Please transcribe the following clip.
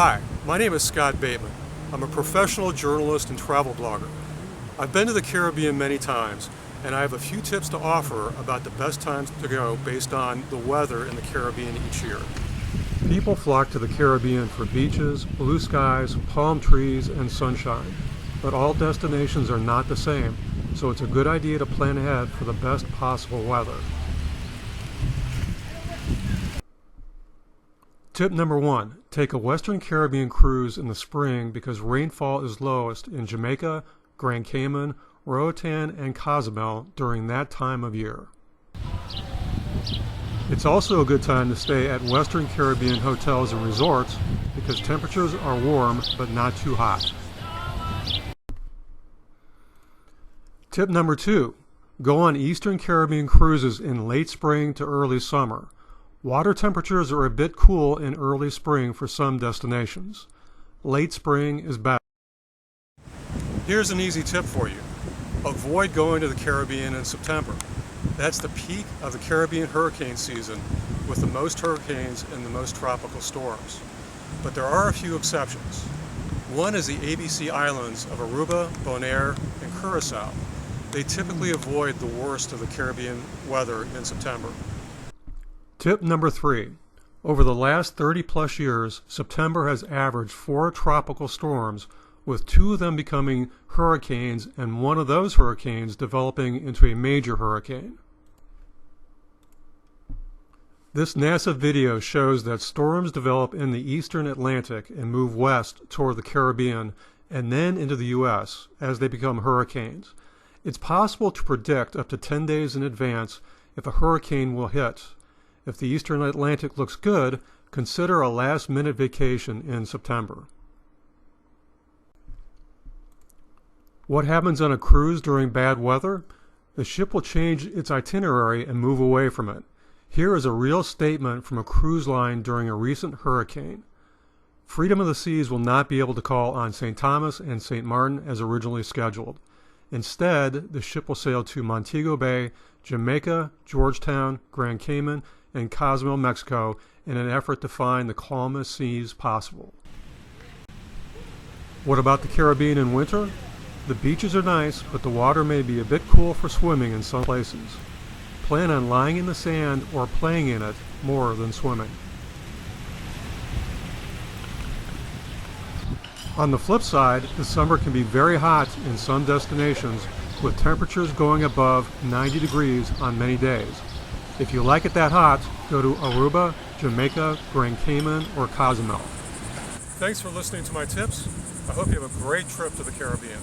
Hi, my name is Scott Bateman. I'm a professional journalist and travel blogger. I've been to the Caribbean many times, and I have a few tips to offer about the best times to go based on the weather in the Caribbean each year. People flock to the Caribbean for beaches, blue skies, palm trees, and sunshine. But all destinations are not the same, so it's a good idea to plan ahead for the best possible weather. Tip number 1, take a Western Caribbean cruise in the spring because rainfall is lowest in Jamaica, Grand Cayman, Roatan, and Cozumel during that time of year. It's also a good time to stay at Western Caribbean hotels and resorts because temperatures are warm but not too hot. Tip number 2, go on Eastern Caribbean cruises in late spring to early summer. Water temperatures are a bit cool in early spring for some destinations. Late spring is better. Here's an easy tip for you. Avoid going to the Caribbean in September. That's the peak of the Caribbean hurricane season with the most hurricanes and the most tropical storms. But there are a few exceptions. One is the ABC Islands of Aruba, Bonaire, and Curacao. They typically avoid the worst of the Caribbean weather in September. Tip number 3. Over the last 30-plus years, September has averaged 4 tropical storms, with 2 of them becoming hurricanes and one of those hurricanes developing into a major hurricane. This NASA video shows that storms develop in the eastern Atlantic and move west toward the Caribbean and then into the U.S. as they become hurricanes. It's possible to predict up to 10 days in advance if a hurricane will hit. If the eastern Atlantic looks good, consider a last-minute vacation in September. What happens on a cruise during bad weather? The ship will change its itinerary and move away from it. Here is a real statement from a cruise line during a recent hurricane. Freedom of the Seas will not be able to call on St. Thomas and St. Martin as originally scheduled. Instead, the ship will sail to Montego Bay, Jamaica, Georgetown, Grand Cayman, and Cozumel, Mexico in an effort to find the calmest seas possible. What about the Caribbean in winter? The beaches are nice, but the water may be a bit cool for swimming in some places. Plan on lying in the sand or playing in it more than swimming. On the flip side, the summer can be very hot in some destinations, with temperatures going above 90 degrees on many days. If you like it that hot, go to Aruba, Jamaica, Grand Cayman, or Cozumel. Thanks for listening to my tips. I hope you have a great trip to the Caribbean.